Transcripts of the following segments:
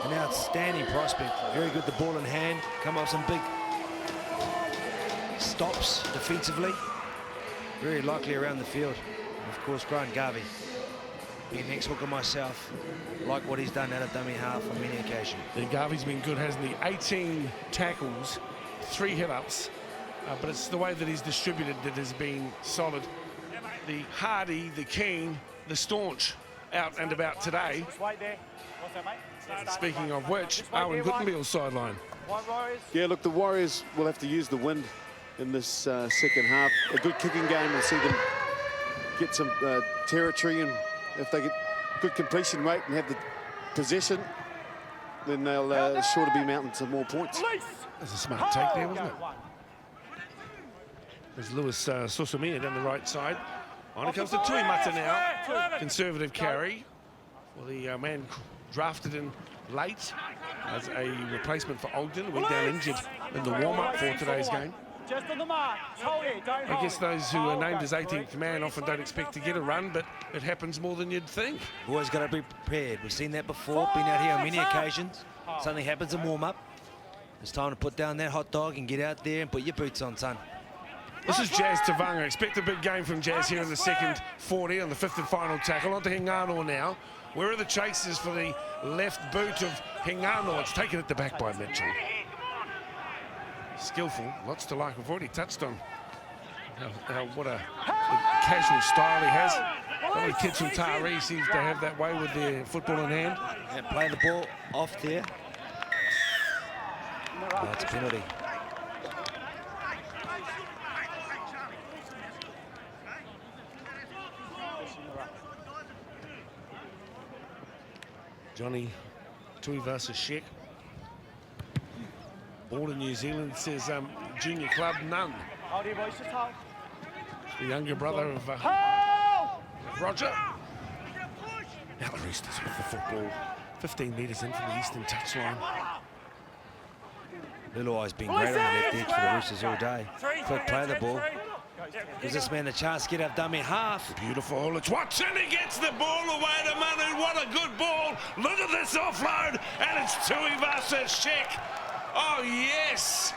an outstanding prospect. Very good, the ball in hand. Come up some big stops defensively. Very likely around the field. And of course, Grant Garvey, being an ex-hooker myself, like what he's done out of dummy half on many occasions. Yeah, Garvey's been good, hasn't he? 18 tackles, 3 hit-ups, but it's the way that he's distributed that has been solid. The hardy, the keen, the staunch out and about today. Speaking of which, Owen Guttenbeil's sideline. Yeah, look, the Warriors will have to use the wind in this second half. A good kicking game will see them get some territory, and if they get good completion rate and have the possession, then they'll sure to be mounting some more points. That's a smart take there, wasn't it? There's Lewis Susumia down the right side. On it comes to Tuimata now. Conservative carry. Well, the man drafted in late as a replacement for Holden. Went down injured in the warm-up for today's game. Just on the mark. Hold it. Don't hold I guess it. those who are named as 18th man often don't expect to get a run, but it happens more than you'd think. Always got to be prepared. We've seen that before, been out here on many occasions. Something happens in warm-up. It's time to put down that hot dog and get out there and put your boots on, son. This is Jazz Tavanga. Expect a big game from Jazz here in the second 40 on the 5th and final tackle. On to Hingano now. Where are the chases for the left boot of Hingano? It's taken at the back by Mitchell. Skillful, lots to like. We've already touched on what a casual style he has. A lot of kids from Taree seems to have that way with their football in hand. And play the ball off there. That's a penalty. Johnny Tuivasa-Sheck. Ball in New Zealand, says junior club, none. Hold it, boys. Just hold. The younger brother of Roger. Now the Roosters with the football. 15 metres in from the eastern touchline. Liluai's been great on the left edge for the Roosters all day. Quick play the ball. Gives this man a chance to get up dummy half. Beautiful. It's Watson. He gets the ball away to Manu. What a good ball. Look at this offload. And it's Tuivasa-Sheck. Oh, yes.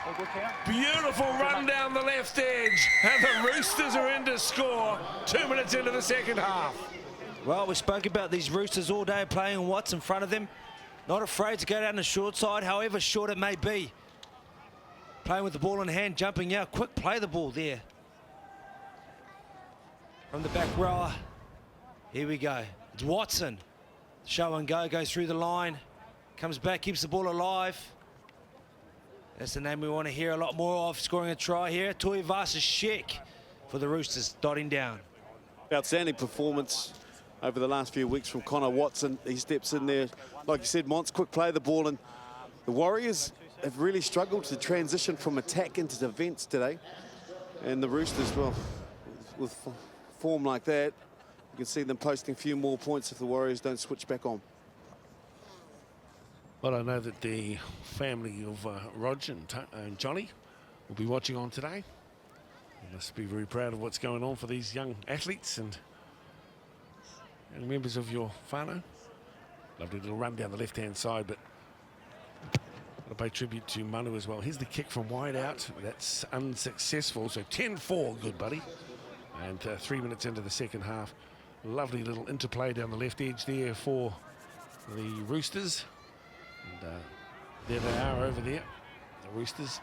Beautiful run down the left edge. And the Roosters are in to score 2 minutes into the second half. Well, we spoke about these Roosters all day playing what's in front of them. Not afraid to go down the short side, however short it may be. Playing with the ball in hand, jumping out. Quick play the ball there. From the back rower. Here we go. It's Watson. Show and go, goes through the line. Comes back, keeps the ball alive. That's the name we want to hear a lot more of, scoring a try here. Tuivasa-Sheck for the Roosters, dotting down. Outstanding performance over the last few weeks from Connor Watson. He steps in there. Like you said, Monts, quick play the ball. And the Warriors have really struggled to transition from attack into defence today. And the Roosters, well, with form like that, you can see them posting a few more points if the Warriors don't switch back on. Well, I know that the family of Roger and Johnny will be watching on today. They must be very proud of what's going on for these young athletes and members of your whānau. Lovely little run down the left-hand side, but I'll pay tribute to Manu as well. Here's the kick from wide out. That's unsuccessful, so 10-4, good buddy. And 3 minutes into the second half. Lovely little interplay down the left edge there for the Roosters. And there they are over there, the Roosters.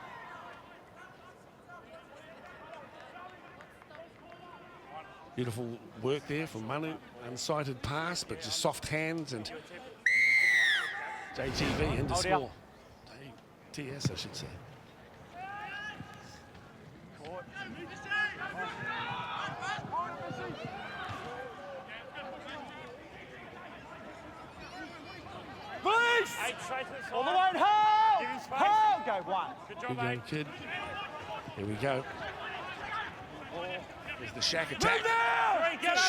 Beautiful work there from Manu. Unsighted pass, but just soft hands, and JTV into score. TS, I should say. All the way and hold! Hold! Go one. Good game, kid. Here we go. There's the Shack attack.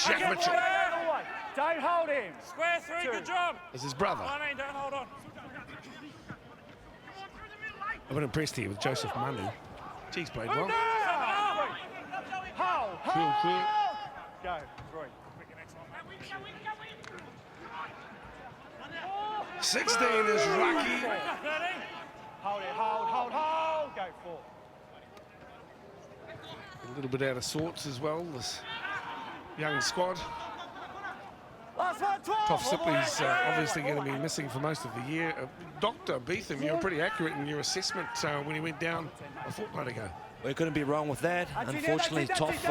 Shack Mitchell. Don't hold him. Square three, good job. This is his brother. Don't hold on. I've been impressed here with Joseph Manu. He's played well. Hold! Clear. Go. Three. 16 is Rocky. Hold it, hold. Go 4. A little bit out of sorts as well, this young squad. Last one, 12. Toff Sipley's obviously going to be missing for most of the year. Dr. Beetham, you were pretty accurate in your assessment when he went down a fortnight ago. We couldn't be wrong with that. Unfortunately, Toff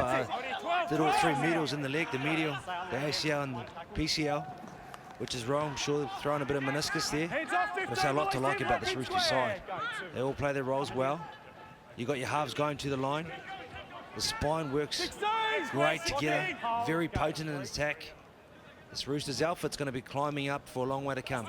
did all 3 medials in the leg, the medial, the ACL and the PCL, which is wrong. Sure, throwing a bit of meniscus there. There's a lot to like about this Roosters side. They all play their roles well. You got your halves going to the line. The spine works great together, very potent in attack. This Roosters outfit's going to be climbing up for a long way to come.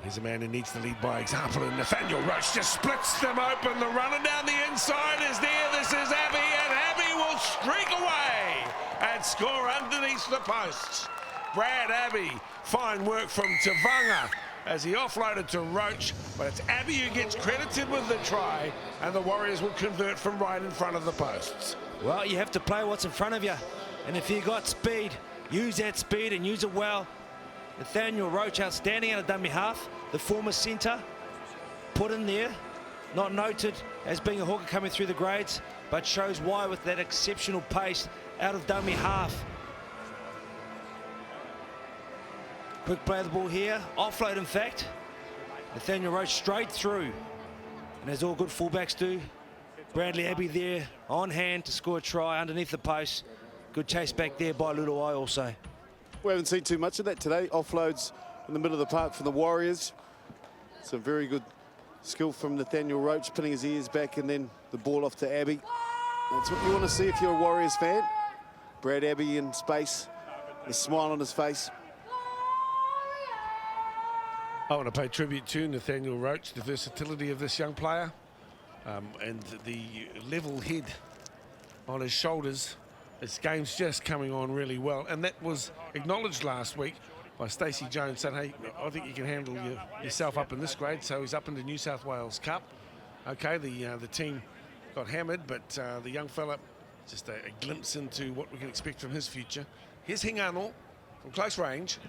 He's a man who needs to lead by example, and Nathaniel Roach just splits them open. The runner down the inside is there. This is Abbey, and Abbey will streak away and score underneath the posts. Brad Abbey, fine work from Tavanga as he offloaded to Roach, but it's Abbey who gets credited with the try, and the Warriors will convert from right in front of the posts. Well, you have to play what's in front of you, and if you got speed, use that speed and use it well. Nathaniel Roach, outstanding out of dummy half, the former centre, put in there, not noted as being a hooker coming through the grades, but shows why with that exceptional pace out of dummy half. Quick play of the ball here, offload in fact. Nathaniel Roach straight through, and as all good fullbacks do, Bradley Abbey there on hand to score a try underneath the post. Good chase back there by Luluai also. We haven't seen too much of that today. Offloads in the middle of the park for the Warriors. Some very good skill from Nathaniel Roach, pinning his ears back and then the ball off to Abbey. That's what you want to see if you're a Warriors fan. Brad Abbey in space, a smile on his face. I want to pay tribute to Nathaniel Roach, the versatility of this young player, and the level head on his shoulders. His game's just coming on really well, and that was acknowledged last week by Stacey Jones, saying, hey, I think you can handle yourself up in this grade. So he's up in the New South Wales Cup. Okay, the team got hammered, but the young fella, just a glimpse into what we can expect from his future. Here's Hingano from close range,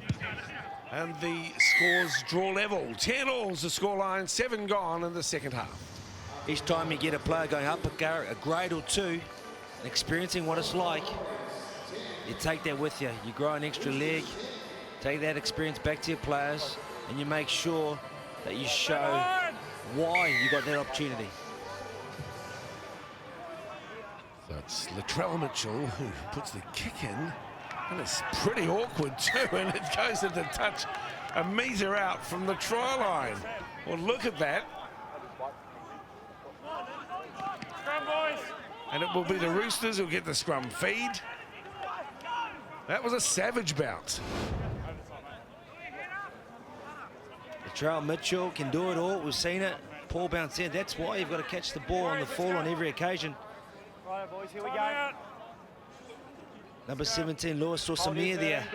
and the scores draw level. 10 all's the scoreline, 7 gone in the second half. Each time you get a player going up a grade or two, experiencing what it's like, you take that with you. You grow an extra leg, take that experience back to your players, and you make sure that you show why you got that opportunity. So it's Latrell Mitchell who puts the kick in, and it's pretty awkward too, and it goes into touch a metre out from the try line. Well, look at that. Scrum, boys. And it will be the Roosters who'll get the scrum feed. That was a savage bounce. Latrell Mitchell can do it all. We've seen it. Paul bounce in. That's why you've got to catch the ball on the fall on every occasion. Right, boys, here we go. Number 17, Lewis saw Samir there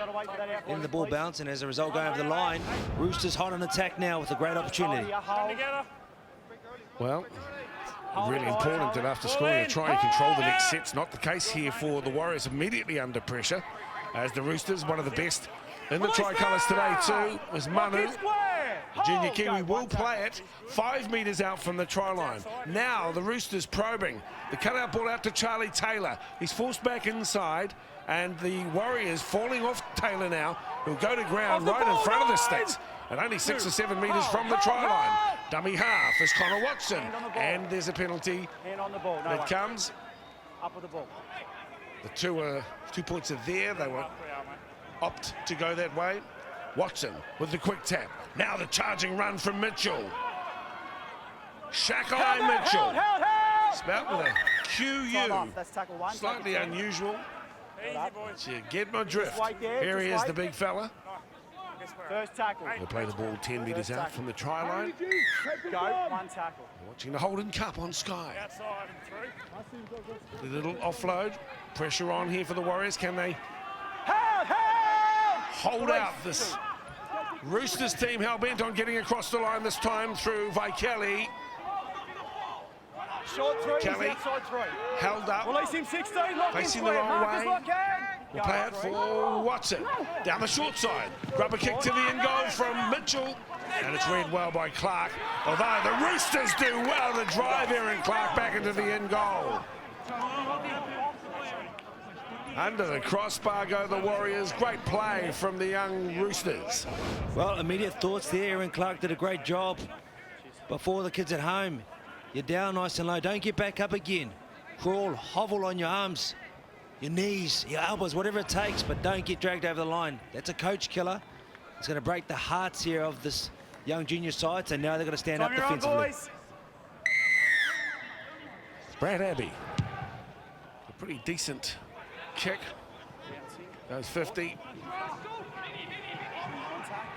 in the ball bounce, and as a result going over the line. Roosters hot on attack now with a great opportunity. Well, really important that after scoring a try, you control the next set's not the case here for the Warriors. Immediately under pressure as the Roosters, one of the best in the tricolours today too, was Manu. The junior Kiwi will play it 5 metres out from the try line. Now the Roosters probing. The cutout ball out to Charlie Taylor. He's forced back inside, and the Warriors falling off Taylor now, who'll go to ground right in front of the sticks, and only 6 or 7 metres from the try line. Dummy half is Connor Watson, and there's a penalty that comes. Up with the ball. The 2 points are there. They won't opt to go that way. Watson with the quick tap. Now the charging run from Mitchell. Shakai Mitchell. Spout with a QU. Slightly unusual. So you get my drift. Here he is, the big fella. First tackle. We'll play the ball 10 metres out from the try line. Go, 1 tackle. Watching the Holden Cup on Sky. The little offload. Pressure on here for the Warriors. Can they hold out this Roosters team, hell-bent on getting across the line this time through Vaikeli. Short 3, Kelly outside 3. held up, Release him 16, lock facing in the square. wrong Marcus, way. lock in. will play it for Watson. Down the short side. Grab a kick to the end goal from Mitchell. And it's read well by Clark. Although the Roosters do well to drive Aaron Clark back into the end goal. Under the crossbar go the Warriors. Great play from the young Roosters. Well, immediate thoughts there. Aaron Clark did a great job. But for the kids at home, you're down nice and low. Don't get back up again. Crawl, hovel on your arms, your knees, your elbows, whatever it takes, but don't get dragged over the line. That's a coach killer. It's going to break the hearts here of this young junior side, so now they've got to stand up defensively. Brad Abbey. A pretty decent kick. Goes 50.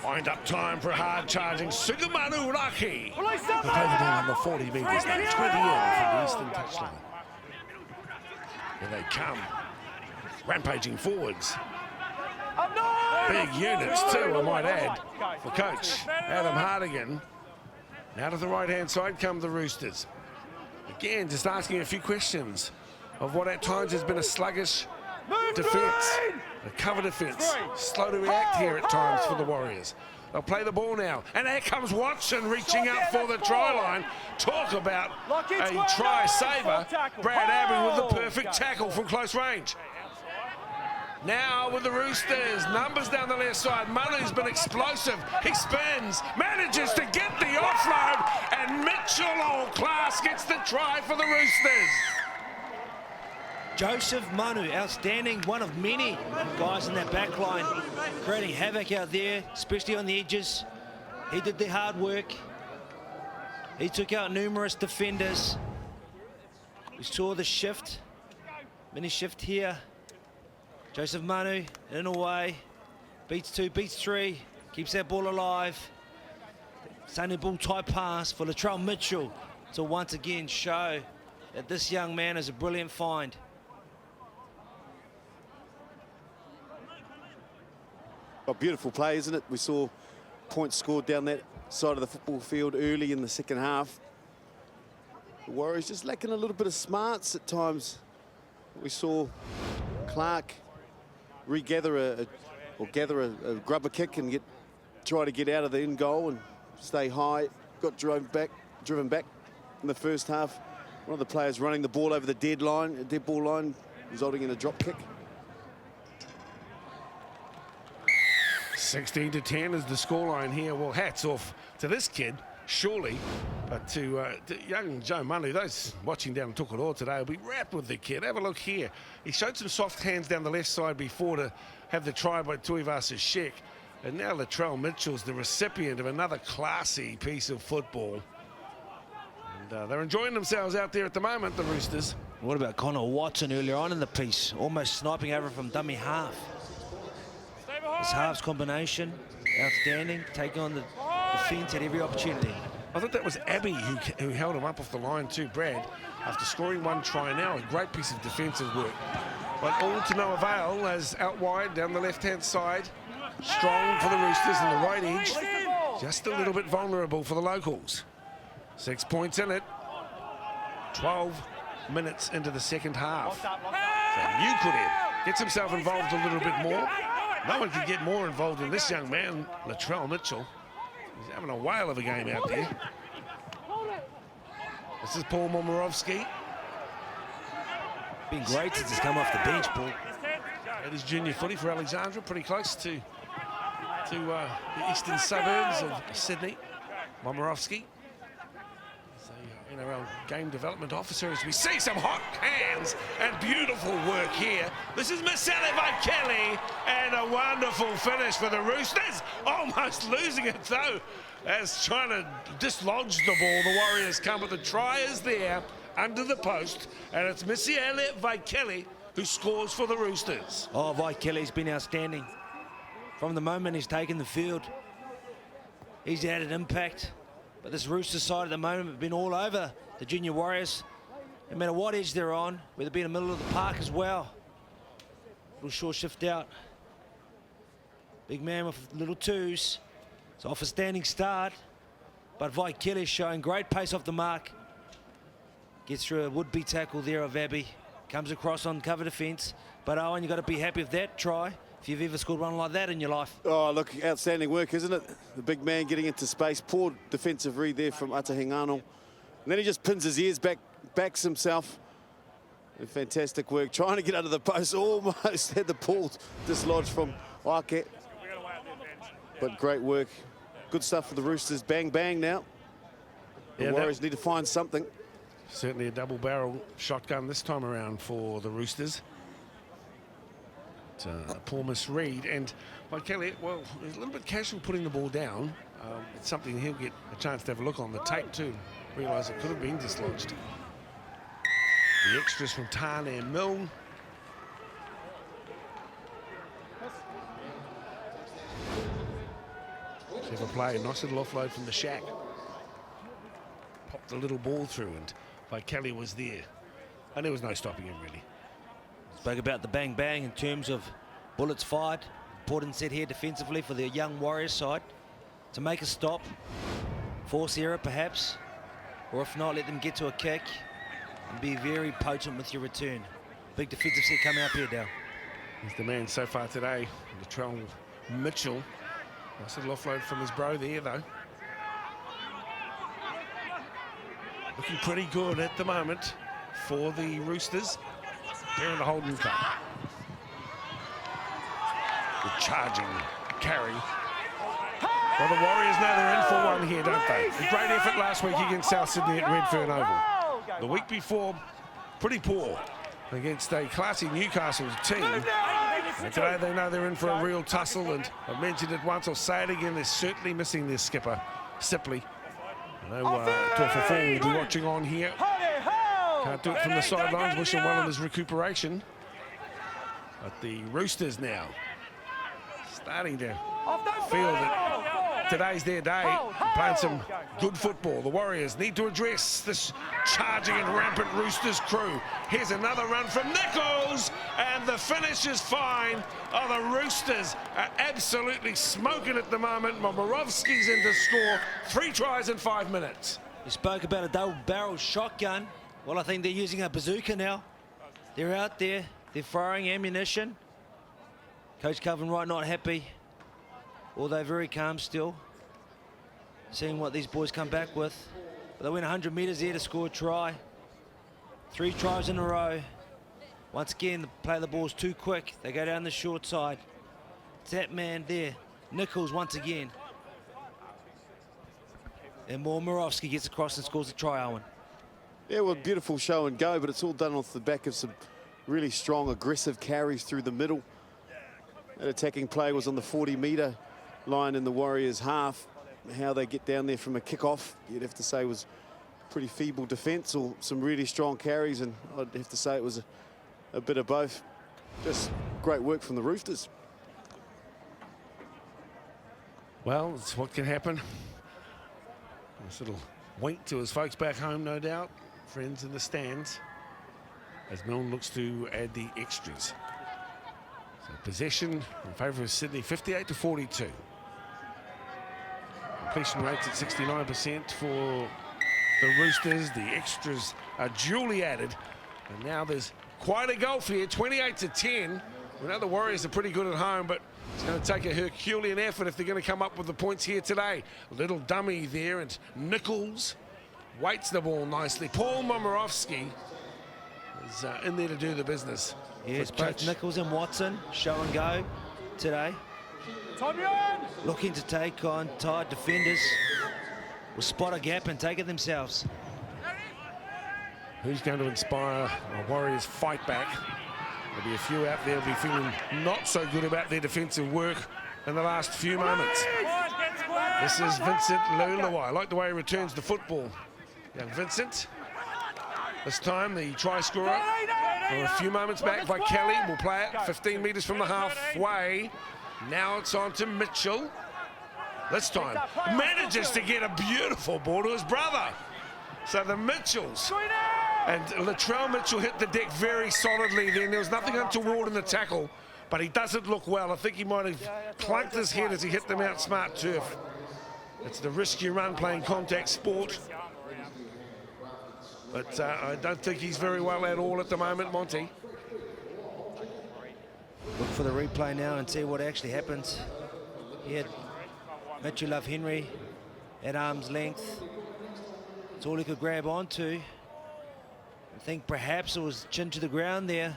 Wind up time for a hard charging Sugamanu Raki. Who played it down on the 40 metres, now 20 in from the eastern touchline. Here they come, rampaging forwards. Big units too, I might add, for coach Adam Hardigan. Now to the right-hand side come the Roosters. Again, just asking a few questions of what at times has been a sluggish defence. A cover defence, slow to react here at times for the Warriors. They'll play the ball now, and there comes Watson reaching out for the try line. Talk about a try saver. Brad Abbey with the perfect tackle from close range. Now with the Roosters, numbers down the left side. Manu's been explosive. He spins, manages to get the offload, and Mitchell, old class, gets the try for the Roosters. Joseph Manu, outstanding, one of many guys in that back line, creating havoc out there, especially on the edges. He did the hard work. He took out numerous defenders. We saw the shift, mini shift here. Joseph Manu in a way, beats two, beats three, keeps that ball alive. Sunny ball type pass for Latrell Mitchell to once again show that this young man is a brilliant find. A beautiful play, isn't it? We saw points scored down that side of the football field early in the second half. The Warriors just lacking a little bit of smarts at times. We saw Clark regather gather a grubber kick and try to get out of the end goal and stay high. Got driven back in the first half. One of the players running the ball over the dead ball line, resulting in a drop kick. 16-10 is the scoreline here. Well, hats off to this kid, surely, but to young Joe Manu. Those watching down in Tokoroa today will be wrapped with the kid. Have a look here. He showed some soft hands down the left side before to have the try by Tuivasa Sheck. And now Latrell Mitchell's the recipient of another classy piece of football. And they're enjoying themselves out there at the moment, the Roosters. What about Connor Watson earlier on in the piece, almost sniping over from dummy half. This halves combination, outstanding, taking on the defence at every opportunity. I thought that was Abbey who held him up off the line too, Brad, after scoring one try now. A great piece of defensive work. But all to no avail as out wide down the left-hand side. Strong for the Roosters on the right edge. Just a little bit vulnerable for the locals. 6 points in it. 12 minutes into the second half. So Newcrest gets himself involved a little bit more. No one can get more involved than this young man, Latrell Mitchell. He's having a whale of a game out there. This is Paul Momirovski. Been great since he's come off the bench, Paul. That is junior footy for Alexandra, pretty close to the eastern suburbs of Sydney. Momirovski. Our game development officer, as we see some hot hands and beautiful work here. This is Masele Vaikeli, and a wonderful finish for the Roosters. Almost losing it though, as trying to dislodge the ball. The Warriors come, but the try is there under the post, and it's Masele Vaikeli who scores for the Roosters. Oh, Vaikeli's been outstanding. From the moment he's taken the field, he's added impact. But this Roosters side at the moment have been all over the junior Warriors. No matter what edge they're on, whether it be in the middle of the park as well. Little short shift out. Big man with little twos. It's off a standing start. But Vaikeli showing great pace off the mark. Gets through a would-be tackle there of Abbey. Comes across on cover defence. But Owen, you've got to be happy with that try if you've ever scored one like that in your life. Oh, look, outstanding work, isn't it? The big man getting into space. Poor defensive read there from Atahingano. And then he just pins his ears back, backs himself. And fantastic work. Trying to get under the post. Almost had the ball dislodged from Ake. But great work. Good stuff for the Roosters. Bang, bang now. The Warriors need to find something. Certainly a double-barrel shotgun this time around for the Roosters. A poor misread, and by Kelly, well, he's a little bit casual putting the ball down. It's something he'll get a chance to have a look on the tape too. Realise it could have been dislodged. The extras from Tane and Milne. Clever play, nice little offload from the shack. Popped the little ball through, and by Kelly was there, and there was no stopping him really. Spoke about the bang bang in terms of bullets fired. Important set here defensively for the young Warriors side to make a stop, force error perhaps, or if not, let them get to a kick and be very potent with your return. Big defensive set coming up here, Dale. He's the man so far today, Latrell Mitchell. Nice little offload from his bro there though. Looking pretty good at the moment for the Roosters. Here in the Holden Cup. The charging carry. Well, the Warriors know they're in for one here, don't they? A great effort last week against South Sydney at Redfern Oval. The week before, pretty poor against a classy Newcastle team. And today they know they're in for a real tussle, and I've mentioned it once, I'll say it again, they're certainly missing their skipper, Sipley. I know Torfa Fall will be watching on here. Can't do it from the sidelines, wish him well in his recuperation. But the Roosters now starting to feel that today's their day, playing some good football. The Warriors need to address this charging and rampant Roosters crew. Here's another run from Nichols, and the finish is fine. Oh, the Roosters are absolutely smoking at the moment. Momirovski's in to score 3 tries in 5 minutes. You spoke about a double-barrel shotgun. Well, I think they're using a bazooka now. They're out there, they're firing ammunition. Coach Calvin Wright not happy, although very calm still, seeing what these boys come back with. But they went 100 metres there to score a try. 3 tries in a row. Once again, the play of the ball's too quick. They go down the short side. It's that man there, Nichols once again. And Momirovski gets across and scores a try, Owen. Yeah, well, beautiful show and go, but it's all done off the back of some really strong, aggressive carries through the middle. That attacking play was on the 40-metre line in the Warriors' half. How they get down there from a kick-off, you'd have to say was pretty feeble defence or some really strong carries, and I'd have to say it was a bit of both. Just great work from the Roosters. Well, it's what can happen. Nice little wink to his folks back home, no doubt. Friends in the stands. As Milne looks to add the extras. So possession in favour of Sydney, 58-42. Completion rates at 69% for the Roosters. The extras are duly added. And now there's quite a gulf here, 28-10. We know the Warriors are pretty good at home, but it's going to take a Herculean effort if they're going to come up with the points here today. A little dummy there, and Nichols waits the ball nicely. Paul Momirovski is in there to do the business. Yes, both Nichols and Watson show and go today. Looking to take on tired defenders. Will spot a gap and take it themselves. Who's going to inspire a Warriors fight back? There'll be a few out there who'll be feeling not so good about their defensive work in the last few moments. This is Vincent Lulawai. I like the way he returns the football. Young Vincent. This time the try scorer a few moments back by Kelly. Will play it 15 metres from the halfway. Now it's on to Mitchell. This time manages to get a beautiful ball to his brother. So the Mitchells. And Latrell Mitchell hit the deck very solidly then. There was nothing untoward in the tackle, but he doesn't look well. I think he might have clunked his head as he hit them out smart turf. It's the risk you run playing contact sport. But I don't think he's very well at all at the moment, Monty. Look for the replay now and see what actually happens. He had Mitchell Love Henry at arm's length. It's all he could grab onto. I think perhaps it was chin to the ground there.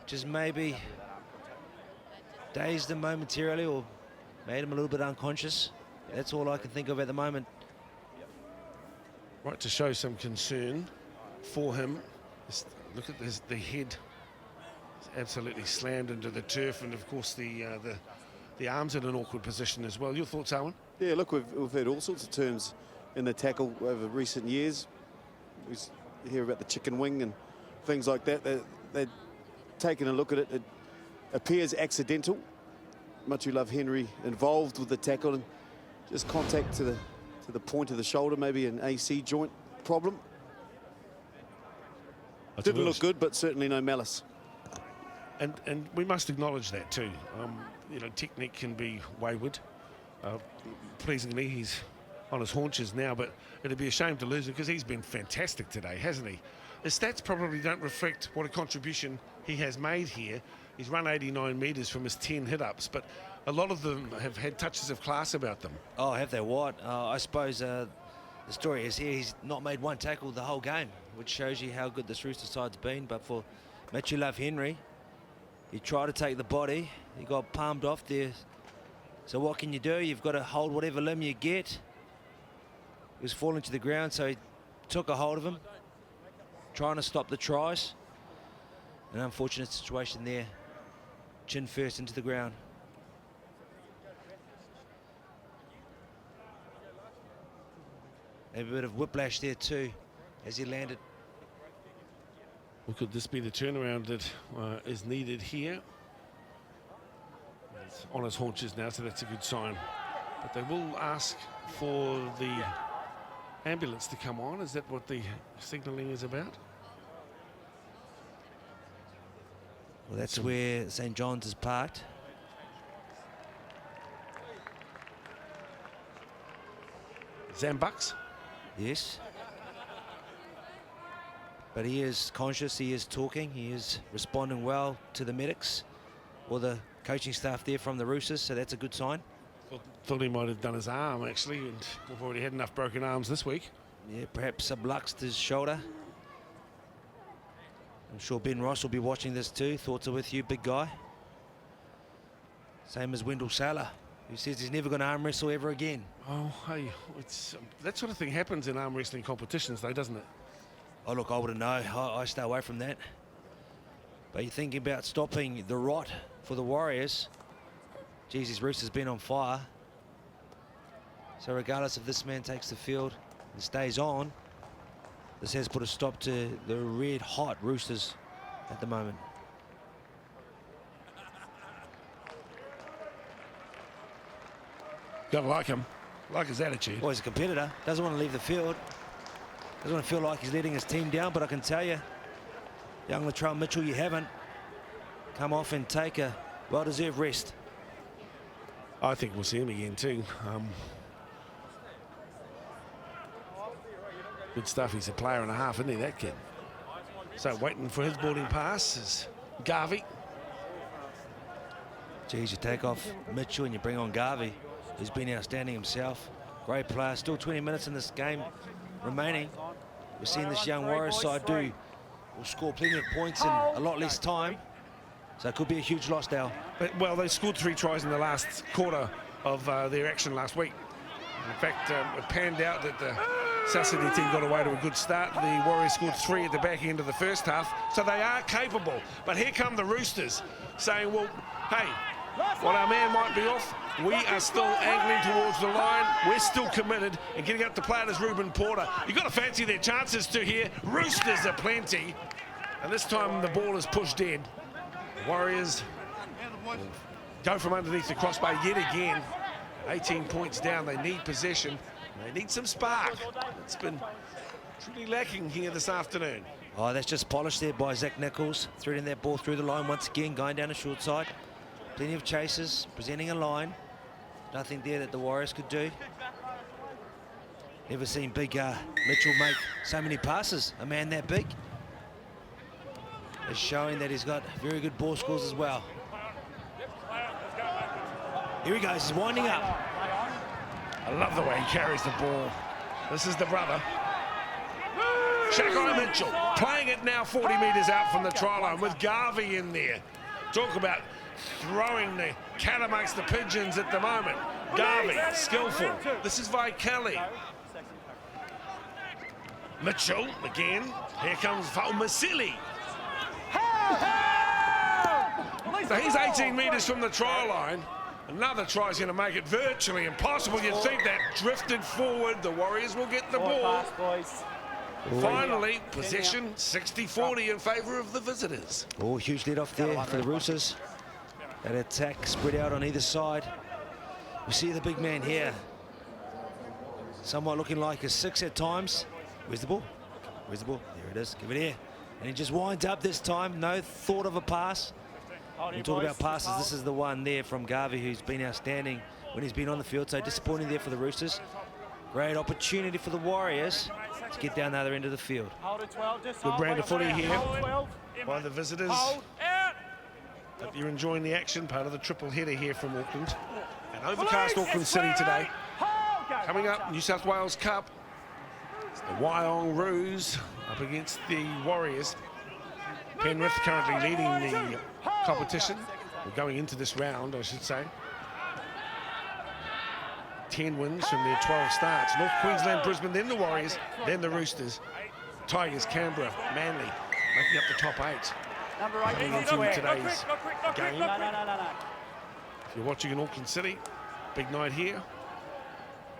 Just maybe dazed him momentarily or made him a little bit unconscious. That's all I can think of at the moment. Right to show some concern for him. Just look at this, the head. It's absolutely slammed into the turf, and of course the arms in an awkward position as well. Your thoughts, Owen? Yeah, look, we've heard all sorts of terms in the tackle over recent years. We hear about the chicken wing and things like that. They're taking a look at it. It appears accidental. Much you love Henry involved with the tackle and just contact to the point of the shoulder, maybe an AC joint problem. Didn't look good, but certainly no malice. And we must acknowledge that too. You know, technique can be wayward. Pleasingly, he's on his haunches now, but it'd be a shame to lose him because he's been fantastic today, hasn't he? The stats probably don't reflect what a contribution he has made here. He's run 89 metres from his 10 hit-ups, but a lot of them have had touches of class about them. Oh, have they what? I suppose the story is here he's not made one tackle the whole game, which shows you how good this Rooster side's been. But for Mitchell Love Henry, he tried to take the body. He got palmed off there. So what can you do? You've got to hold whatever limb you get. He was falling to the ground, so he took a hold of him, trying to stop the tries. An unfortunate situation there. Chin first into the ground. Maybe a bit of whiplash there too as he landed. Well, could this be the turnaround that is needed here? It's on his haunches now, so that's a good sign. But they will ask for the ambulance to come on. Is that what the signalling is about? Well, that's where St. John's is parked. Zambucks? Yes. But he is conscious, he is talking, he is responding well to the medics or the coaching staff there from the Roosters, so that's a good sign. Thought he might have done his arm, actually, and we've already had enough broken arms this week. Yeah, perhaps subluxed his shoulder. I'm sure Ben Ross will be watching this too. Thoughts are with you, big guy. Same as Wendell Saylor, who says he's never going to arm wrestle ever again. Oh, hey, it's that sort of thing happens in arm wrestling competitions, though, doesn't it? Oh, look, I wouldn't know. I stay away from that. But you're thinking about stopping the rot for the Warriors. Geez, his Roosters been on fire. So regardless if this man takes the field and stays on, this has put a stop to the red-hot Roosters at the moment. Gotta like him. Like his attitude. Well, he's a competitor. Doesn't want to leave the field. Doesn't want to feel like he's letting his team down, but I can tell you, young Latrell Mitchell, you haven't. Come off and take a well-deserved rest. I think we'll see him again too. Good stuff. He's a player and a half, isn't he, that kid? So waiting for his boarding pass is Garvey. Geez, you take off Mitchell and you bring on Garvey, who's been outstanding himself. Great player. Still 20 minutes in this game remaining. We're seeing this young Warriors side will score plenty of points in a lot less time. So it could be a huge loss, Dale. But, well, they scored 3 tries in the last quarter of their action last week. In fact, it panned out that the South Sydney team got away to a good start. The Warriors scored 3 at the back end of the first half, so they are capable. But here come the Roosters saying, well, hey, while our man might be off, we are still angling towards the line. We're still committed and getting up to play it as Ruben Porter. You've got to fancy their chances to here. Roosters are plenty. And this time the ball is pushed in. The Warriors go from underneath the crossbar yet again. 18 points down. They need possession. They need some spark. It's been truly lacking here this afternoon. Oh, that's just polished there by Zach Nichols. Threading that ball through the line once again, going down the short side. Plenty of chases, presenting a line. Nothing there that the Warriors could do. Never seen big Mitchell make so many passes, a man that big. is showing that he's got very good ball scores as well. Here he goes, he's winding up. I love the way he carries the ball. This is the brother. Shakai Mitchell playing it now 40 metres out from the try line with Garvey in there. Talk about throwing the cat amongst the pigeons at the moment. Garvey, skillful. This is Kelly. Mitchell again. Here comes Masili. So he's 18 metres from the try line. Another try's going to make it virtually impossible. You'd think that drifted forward. The Warriors will get the ball. Finally, possession 60-40 in favour of the visitors. Oh, huge lead off there for the Roosters. That attack spread out on either side. We see the big man here. Somewhat looking like a 6 at times. Where's the ball? Where's the ball? There it is. Give it here. And he just winds up this time. No thought of a pass. We talk about passes. This is the one there from Garvey, who's been outstanding when he's been on the field. So disappointing there for the Roosters. Great opportunity for the Warriors to get down the other end of the field. Good brand of footy here by the visitors. Hope you're enjoying the action. Part of the triple header here from Auckland. An overcast Auckland City today. Coming up, New South Wales Cup. It's the Wyong Roos up against the Warriors. Penrith currently leading the competition. We're going into this round, I should say. 10 wins from their 12 starts. North Queensland, Brisbane, then the Warriors, then the Roosters. Tigers, Canberra, Manly, making up the top 8. Going into today's game. If you're watching in Auckland City, big night here.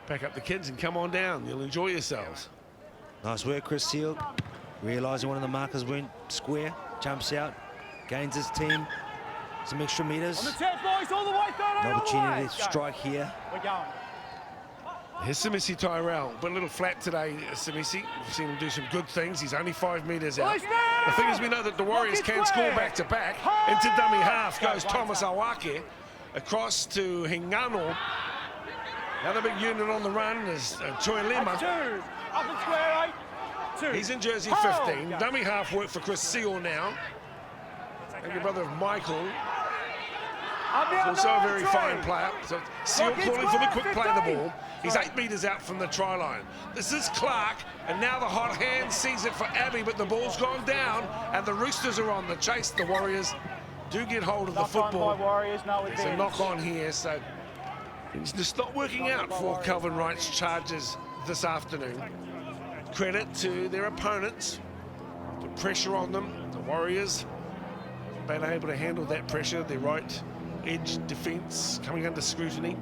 Pack up the kids and come on down. You'll enjoy yourselves. Nice work, Chris Seal. Realising one of the markers went square. Jumps out, gains his team some extra meters. On the 10, boys, all the way, 30, an opportunity to strike here. We're going. Here's Samisi Tyrell, but a little flat today, Samisi. We've seen him do some good things. He's only 5 metres out. The thing is, we know that the Warriors can score back-to-back. Into dummy half goes Thomas Awake. Across to Hingano. Another big unit on the run is Tuilima. Up in square 8. 2. He's in jersey 15. Dummy half work for Chris Seal now. And your brother Michael. Also a very fine player. So Seal calling for the quick play of the ball. He's 8 metres out from the try line. This is Clark, and now the hot hand sees it for Abbey, but the ball's gone down, and the Roosters are on the chase. The Warriors do get hold of the football. There's a knock on here, so it's just not working out for Calvin Wright's Chargers this afternoon. Credit to their opponents. Put pressure on them. The Warriors been able to handle that pressure. Their right edge defence coming under scrutiny.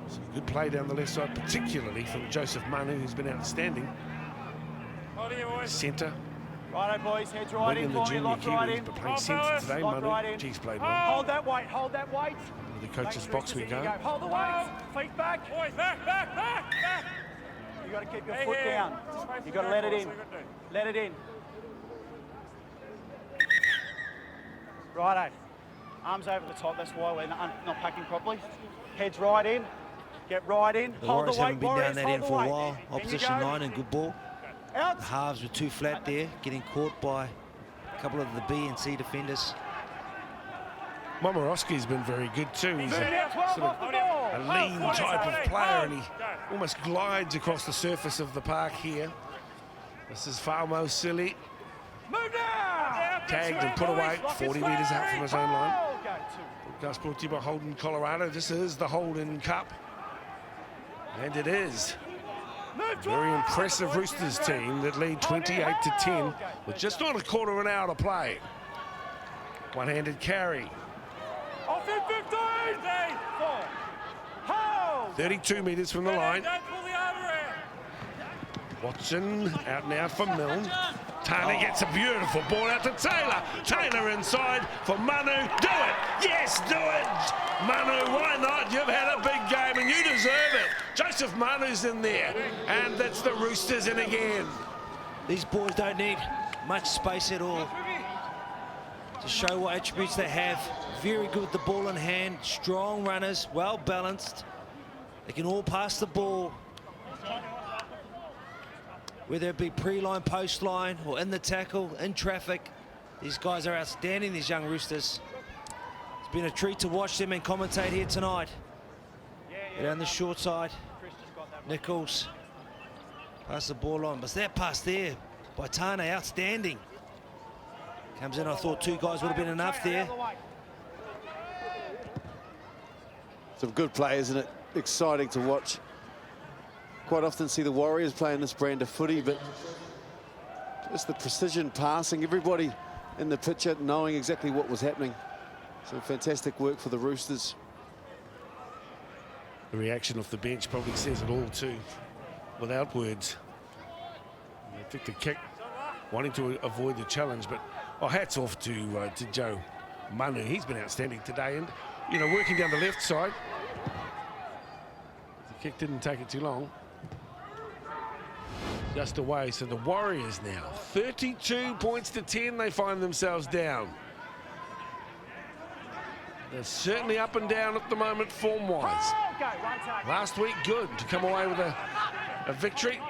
Some good play down the left side, particularly from Joseph Manu, who's been outstanding. Centre. Righto, boys, heads right in for me, lock right in. But playing centre today, Manu. Geez, played well. Hold that weight, hold that weight. Into the coach's box we go. Hold the weight, feet back. Boys, back. You got to keep your foot down. You got to let it in. Let it in. Righto. Arms over the top, that's why we're not packing properly. Heads right in. Get right in. The Hold Warriors the weight, haven't been down that end for a while. In Opposition 9 and good ball. Out. The halves were too flat there, getting caught by a couple of the B and C defenders. Momorowski's been very good too. He's a sort of a lean type of player, and he almost glides across the surface of the park here. This is Faumo Silly. Move now! Tagged and put away, 40 metres out from his own line. Broadcast brought to you by Holden, Colorado. This is the Holden Cup. And it is. Very impressive Roosters team that lead 28-10 with just on a quarter of an hour to play. One-handed carry. 32 metres from the line. Watson out now for Milne. Taylor gets a beautiful ball out to Taylor. Taylor inside for Manu. Do it! Yes, do it! Manu, why not? You've had a big game and you deserve it. Joseph Manu's in there. And that's the Roosters in again. These boys don't need much space at all to show what attributes they have. Very good with the ball in hand. Strong runners, well balanced. They can all pass the ball, whether it be pre-line, post-line, or in the tackle, in traffic. These guys are outstanding, these young Roosters. It's been a treat to watch them and commentate here tonight. Down the short side, Nichols pass the ball on, but that pass there by Tane, outstanding. Comes in, I thought 2 guys would have been enough there. Some good play, isn't it? Exciting to watch. Quite often see the Warriors playing this brand of footy, but just the precision passing, everybody in the picture knowing exactly what was happening. So fantastic work for the Roosters. The reaction off the bench probably says it all too, without words. I think the kick, wanting to avoid the challenge, but hats off to Joe Manu. He's been outstanding today, and you know, working down the left side. The kick didn't take it too long. Just away, so the Warriors now 32 points to 10. They find themselves down. They're certainly up and down at the moment form-wise. Last week, good to come away with a victory.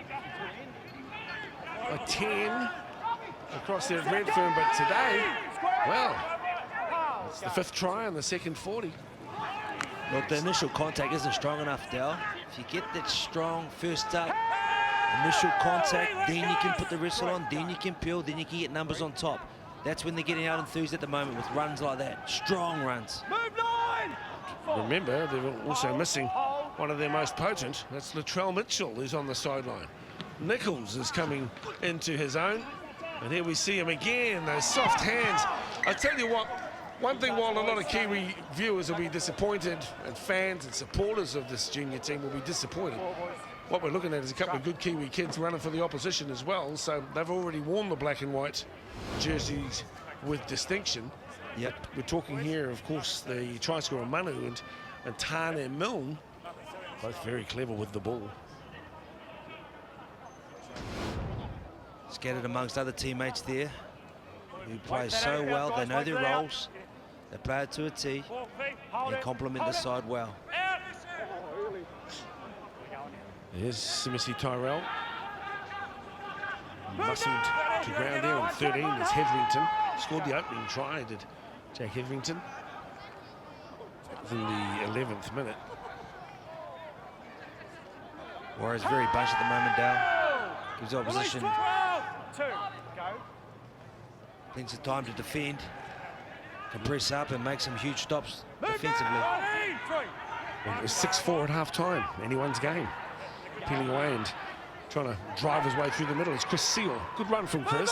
A 10 across there at Redfern, but today, well, it's the 5th try on the second 40. Look, the initial contact isn't strong enough, Dal. If you get that strong first up, initial contact, then you can put the wrestle on, then you can peel, then you can get numbers on top. That's when they're getting out enthused at the moment with runs like that, strong runs. Remember, they're also missing one of their most potent. That's Latrell Mitchell, who's on the sideline. Nichols is coming into his own, and here we see him again, those soft hands. I tell you what, one thing, while a lot of Kiwi viewers will be disappointed, and fans and supporters of this junior team will be disappointed, what we're looking at is a couple of good Kiwi kids running for the opposition as well. So they've already worn the black and white jerseys with distinction. Yep. We're talking here, of course, the try scorer Manu and Tane Milne, both very clever with the ball. Scattered amongst other teammates there who play so well. They know their roles. They play it to a T and complement the side well. Here's Simisi Tyrell. Muscled to ground there on 13 is Hetherington. Scored the opening try, did Jack Hetherington. In the 11th minute. Warriors very bunched at the moment, Dale. Gives the opposition plenty of time to defend. Can press up and make some huge stops defensively. Well, it was 6-4 at half-time. Anyone's game. Peeling away and trying to drive his way through the middle is Chris Seal. Good run from Chris.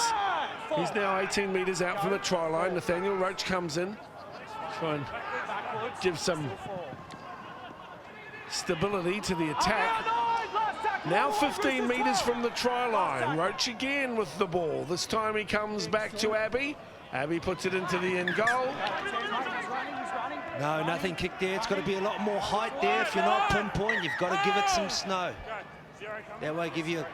He's now 18 metres out from the try line. Nathaniel Roach comes in. Try and give some stability to the attack. Now 15 metres from the try line. Roach again with the ball. This time he comes back to Abbey. Abbey puts it into the end goal. No, nothing kicked there. It's got to be a lot more height there. If you're not pinpoint, you've got to give it some snow. That way give your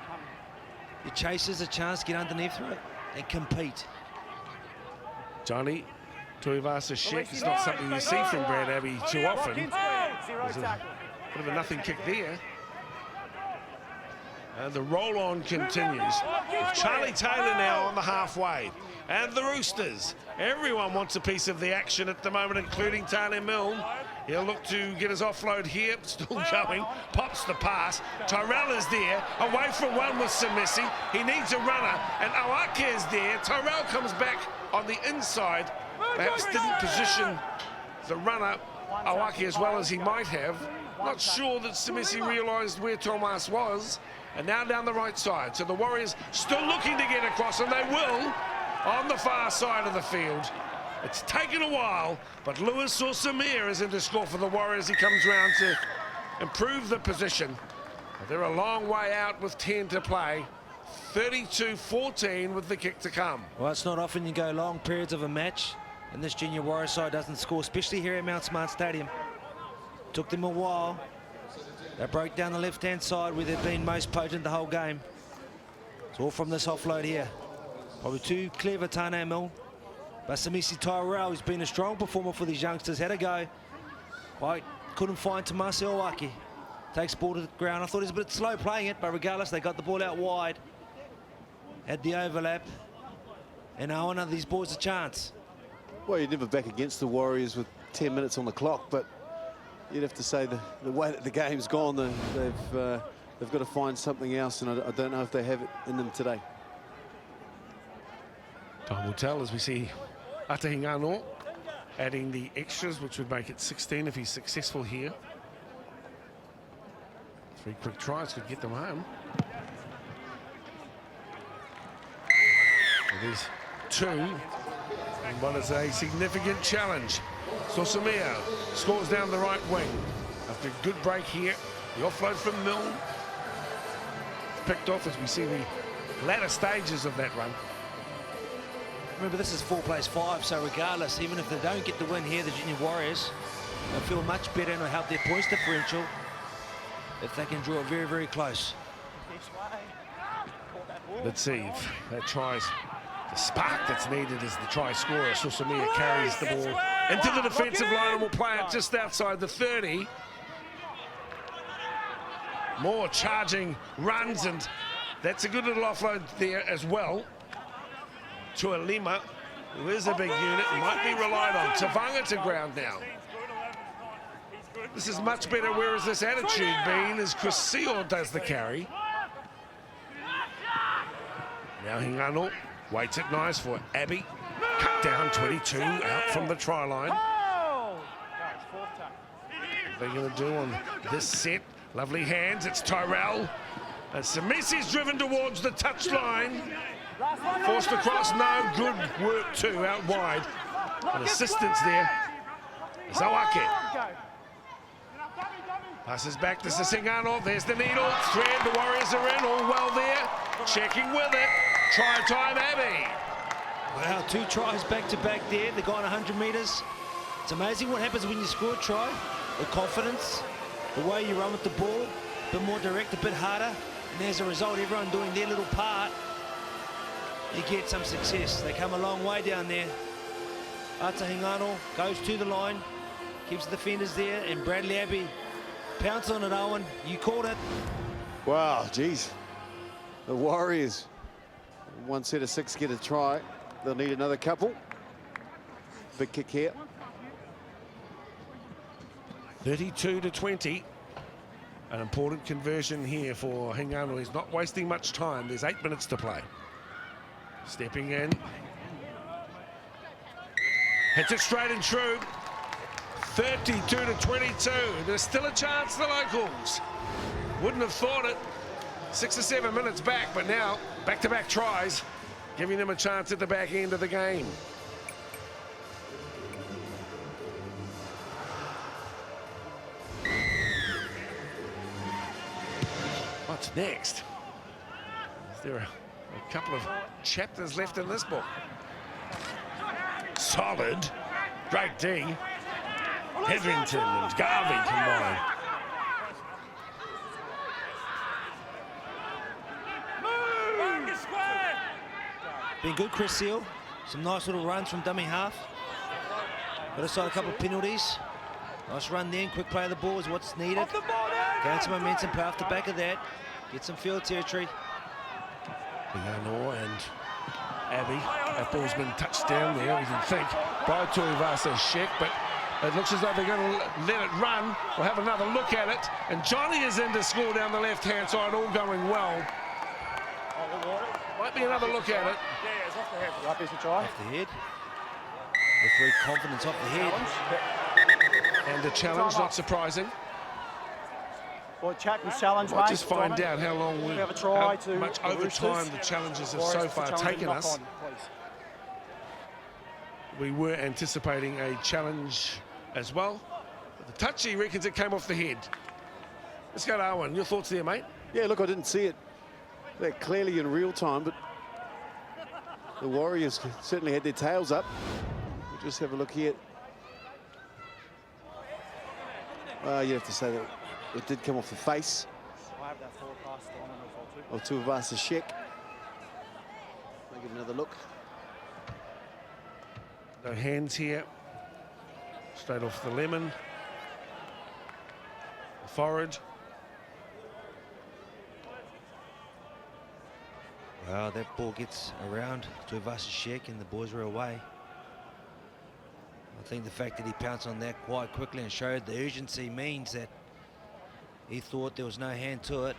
chasers a chance to get underneath it and compete. Johnny Tuivasa Sheck is not something you see from Brad Abbey too often. There's a bit of a nothing kick there. And the roll-on continues. With Charlie Taylor now on the halfway. And the Roosters. Everyone wants a piece of the action at the moment, including Tane Milne. He'll look to get his offload here. Still going. Pops the pass. Tyrell is there. Away from one with Simisi. He needs a runner. And Awake is there. Tyrell comes back on the inside. Perhaps didn't position the runner, Awake, as well as he might have. Not sure that Simisi realised where Tomas was. And now down the right side. So the Warriors still looking to get across, and they will on the far side of the field. It's taken a while, but Lewis or Samir is in to score for the Warriors. He comes round to improve the position. But they're a long way out with 10 to play. 32-14 with the kick to come. Well, it's not often you go long periods of a match and this junior Warrior side doesn't score, especially here at Mount Smart Stadium. Took them a while. They broke down the left-hand side where they've been most potent the whole game. It's all from this offload here. Probably too clever, Tane Milne. But Simisi Tyrell, who's been a strong performer for these youngsters, had a go. Quite couldn't find Tomasi Owaki. Takes ball to the ground. I thought he was a bit slow playing it, but regardless, they got the ball out wide. Had the overlap. and I want these boys a chance. Well, you're never back against the Warriors with 10 minutes on the clock, but you'd have to say the way that the game's gone, they've got to find something else, and I don't know if they have it in them today. Time will tell as we see Atahingano adding the extras, which would make it 16 if he's successful here. 3 quick tries could get them home. It is 2, and what is a significant challenge. Sosameo scores down the right wing. After a good break here, the offload from Milne. Picked off as we see the latter stages of that run. Remember, this is 4 plays 5, so regardless, even if they don't get the win here, the Junior Warriors, they'll feel much better and will help their points differential if they can draw it very, very close. Let's see if that tries the spark that's needed as the try scorer. Sosamea carries the ball into the defensive line and will play it just outside the 30. More charging runs, and that's a good little offload there as well to Lima, who is a big unit and might be relied on. Tavanga to ground now. This is much better. Where has this attitude been as Chris Seal does the carry? Now Hingano waits it nice for Abbey. Cut down 22 out from the try line. What are they going to do on this set? Lovely hands. It's Tyrell. And Samisi's driven towards the touchline. Forced across. No, good work too out wide. An assistance there. Zawake. Passes back to Sisingano. There's the needle. Thread. The Warriors are in. All well there. Checking with it. Try time, Abbey. Wow, 2 tries back-to-back there. They're going 100 metres. It's amazing what happens when you score a try. The confidence, the way you run with the ball, a bit more direct, a bit harder. And as a result, everyone doing their little part, you get some success. They come a long way down there. Atahingano goes to the line, keeps the defenders there, and Bradley Abbey pounce on it, Owen. You called it. Wow, geez. The Warriors, 1 set of 6 get a try. They'll need another couple. Big kick here. 32-20. An important conversion here for Hingano. He's not wasting much time. There's 8 minutes to play. Stepping in. Hits it straight and true. 32-22. There's still a chance, the locals. Wouldn't have thought it 6 or 7 minutes back, but now back-to-back tries, giving them a chance at the back end of the game. What's next? Is there a couple of chapters left in this book? Solid. Great D. Hetherington and Garvey combined. Been good, Chris Seal. Some nice little runs from dummy half. Got aside a couple of penalties. Nice run there, quick play of the ball is what's needed. Gain some momentum, play off the back of that. Get some field territory. Hingano and Abbey. That ball's been touched down there, we can think, by Tuivasa Sheck, but it looks as though they're going to let it run. We'll have another look at it. And Johnny is in to score down the left-hand side, all going well. Might be another look at it. Yeah, it's off the head. Right, piece of try. Off the head. Referee confidence off the head. And the challenge, not surprising. Well, chat and challenge, We'll mate. just find out how long we have a try how much overtime the challenges have so far taken us. We were anticipating a challenge as well. But the touch, he reckons it came off the head. Let's go to Owen. Your thoughts there, mate? Yeah, look, I didn't see it that clearly in real time, but the Warriors certainly had their tails up. We'll just have a look here. You have to say that it did come off the face I have that forecast on as well too. of Tuivasa Sheck. I'll give another look. No hands here. Straight off the lemon. The forehead. Well, that ball gets around to Vasashek and the boys were away. I think the fact that he pounced on that quite quickly and showed the urgency means that he thought there was no hand to it.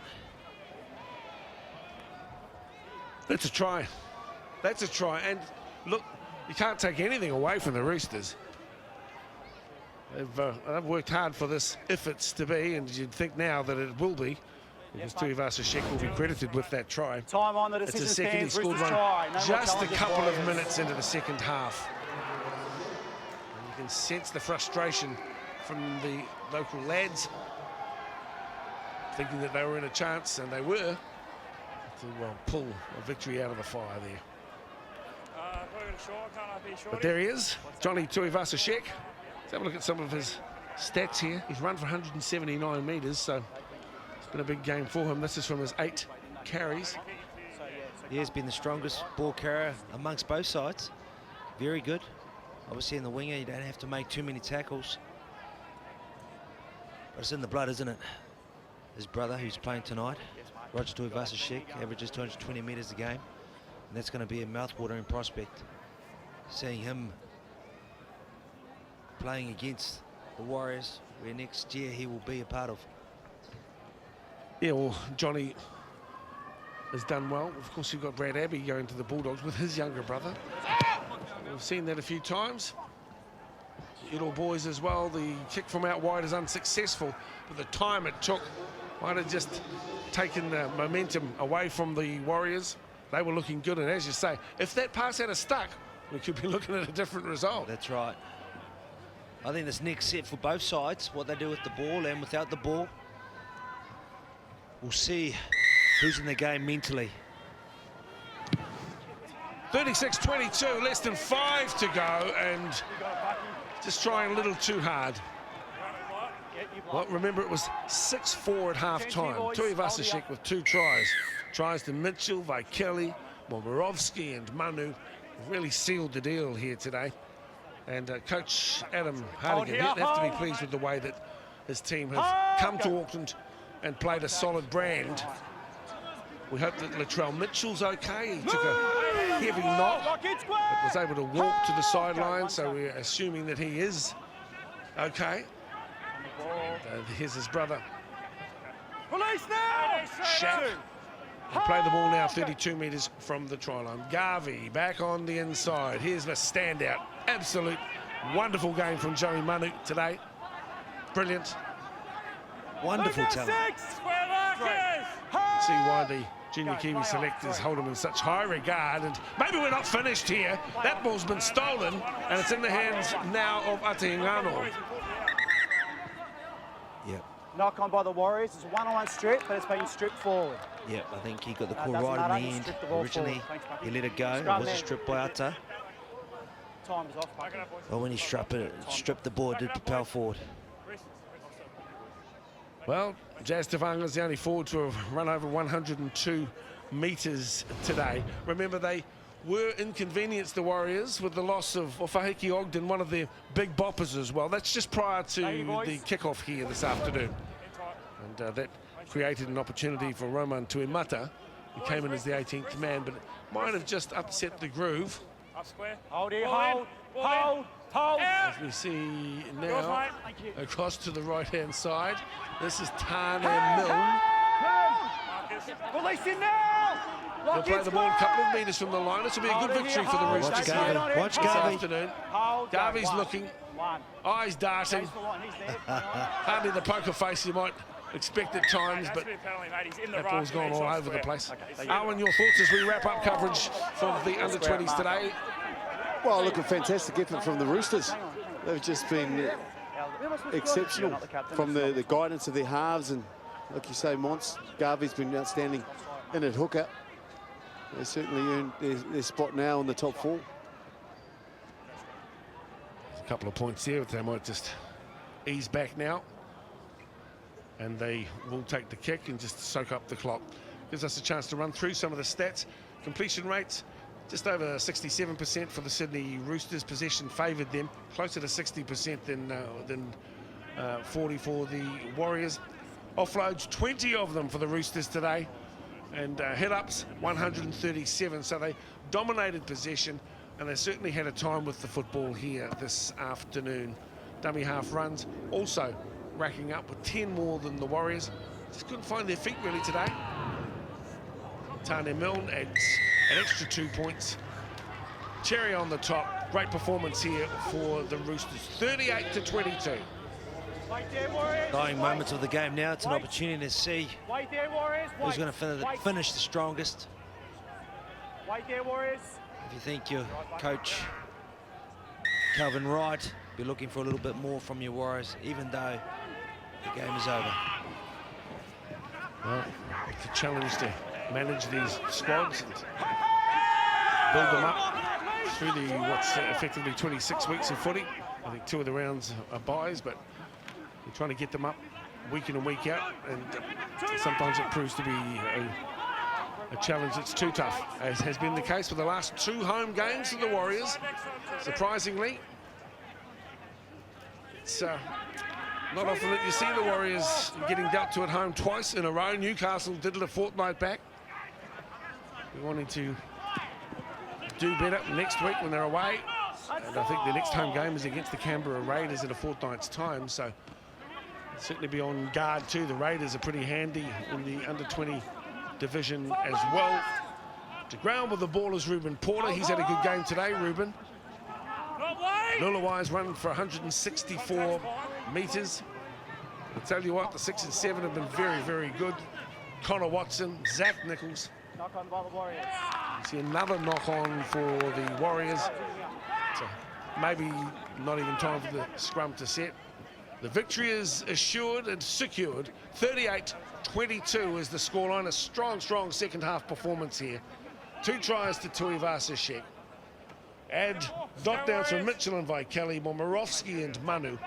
That's a try. That's a try. And look, you can't take anything away from the Roosters. They've worked hard for this, if it's to be, and you'd think now that it will be, because Tuivasa-Sheck will be credited with that try. Time on the It's decision a second. He stands. scored Roosters one try. No more just a challenges, couple of Warriors. minutes into the second half. And you can sense the frustration from the local lads, thinking that they were in a chance, and they were, to pull a victory out of the fire there. But there he is, Johnny Tuivasa-Sheck. Let's have a look at some of his stats here. He's run for 179 metres, so it's been a big game for him. This is from his 8 carries. He has been the strongest ball carrier amongst both sides. Very good. Obviously in the winger, you don't have to make too many tackles. But it's in the blood, isn't it? His brother, who's playing tonight, Roger Tuivasa-Sheck, averages 220 metres a game. And that's going to be a mouth-watering prospect. Seeing him playing against the Warriors, where next year he will be a part of. Yeah, well, Johnny has done well. Of course, you've got Brad Abbey going to the Bulldogs with his younger brother. We've seen that a few times. Little boys as well. The kick from out wide is unsuccessful, but the time it took might have just taken the momentum away from the Warriors. They were looking good, and as you say, if that pass had stuck, we could be looking at a different result. That's right. I think this next set for both sides, what they do with the ball and without the ball, we'll see who's in the game mentally. 36-22, less than 5 to go, and just trying a little too hard. Well, remember, it was 6-4 at half-time. Tuivasa-Sheck with 2 tries. Tries to Mitchell, Vaikeli, Momirovski and Manu really sealed the deal here today. And Coach Adam Hardigan, he'll have to be pleased with the way that his team have come to Auckland and played a solid brand. We hope that Latrell Mitchell's okay. He took a heavy knock, but was able to walk to the sideline, so we're assuming that he is okay. Here's his brother, Shaq. They play the ball now 32 metres from the try line. Garvey back on the inside. Here's the standout. Absolute wonderful game from Joey Manu today. Brilliant. Wonderful talent. See why the junior Kiwi selectors hold him in such high regard. And maybe we're not finished here. That ball's been stolen, and it's in the hands now of Atiengano. Yep. Knock on by the Warriors. It's a one-on-one strip, but it's been stripped forward. Yep, I think he got the call doesn't right matter, in the you end. strip the ball Originally, forward. Thanks, Bucky. he let it go. It Scrum was a then. strip by Ata. Time is off, Bucky. But when he stripped the ball, it did propel forward. Well, Jazz Tavanga's the only forward to have run over 102 metres today. Remember, they were inconvenienced, the Warriors, with the loss of Whahiki Ogden, one of their big boppers as well. That's just prior to the kickoff here this afternoon. And that created an opportunity for Roman Tuimata, who came in as the 18th man, but it might have just upset the groove. Hold here, hold. As we see now, across to the right-hand side, this is Tane Milne. Release it now! They'll play the ball a couple of metres from the line. This will be a good victory for the Roosters here Watch this Garvey. afternoon. Garvey's looking, eyes darting. Hardly the poker face you might expect at times, but that ball's gone all over the place. Owen, your thoughts as we wrap up coverage for the under-20s today? Well, looking fantastic effort from the Roosters. They've just been exceptional from the guidance of their halves, and like you say, Mons, Garvey's been outstanding in at hooker. They certainly earned their spot now in the top 4. A couple of points here, but they might just ease back now. And they will take the kick and just soak up the clock. Gives us a chance to run through some of the stats. Completion rates, just over 67% for the Sydney Roosters. Possession favoured them, closer to 60% than 40 for the Warriors. Offloads, 20 of them for the Roosters today. and hit-ups 137. So they dominated possession, and they certainly had a time with the football here this afternoon. Dummy half runs also racking up with 10 more than the Warriors. Just couldn't find their feet really today. Tane Milne adds an extra 2 points. Cherry on the top. Great performance here for the Roosters. 38-22. Dying moments of the game now. It's an opportunity to see who's going to finish the strongest. If you think your coach, Calvin Wright, be looking for a little bit more from your Warriors, even though the game is over. Well, it's a challenge to manage these squads and build them up through the what's effectively 26 weeks of footy. I think 2 of the rounds are buys, but we're trying to get them up week in and week out, and sometimes it proves to be a challenge that's too tough, as has been the case for the last 2 home games for the Warriors. Surprisingly, it's not often that you see the Warriors getting dealt to at home twice in a row. Newcastle did it a fortnight back. We're wanting to do better next week when they're away, and I think the next home game is against the Canberra Raiders in a fortnight's time, so certainly be on guard too. The Raiders are pretty handy in the under-20 division as well. To ground with the ball is Ruben Porter. He's had a good game today, Ruben. Lulawa's run for 164 metres. I'll tell you what, the 6 and 7 have been very, very good. Connor Watson, Zach Nichols. Knock on by the Warriors. See another knock on for the Warriors. So maybe not even time for the scrum to set. The victory is assured and secured. 38-22 is the scoreline. A strong, strong second half performance here. 2 tries to Tuivasa-Sheck. Add dot downs from Mitchell and Vaikeli, Momirovski and Manu.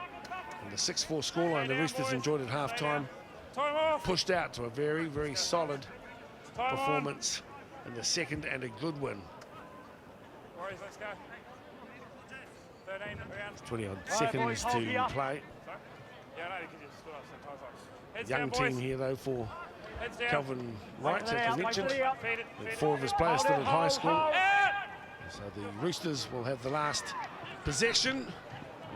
And the 6-4 scoreline the Roosters enjoyed at half-time. Pushed out to a very, very solid performance in the second, and a good win. 20-odd seconds to play. Young team here, though, for Calvin Wright, as we mentioned. With 4 of his players still at high school. So the Roosters will have the last possession.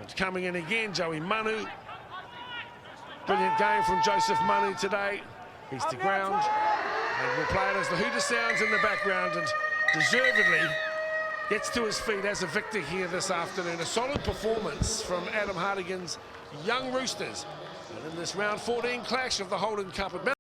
It's coming in again, Joey Manu. Brilliant game from Joseph Manu today. He's to ground. And we'll play it as the hooter sounds in the background, and deservedly gets to his feet as a victor here this afternoon. A solid performance from Adam Hartigan's young Roosters. And in this round 14 clash of the Holden Cup.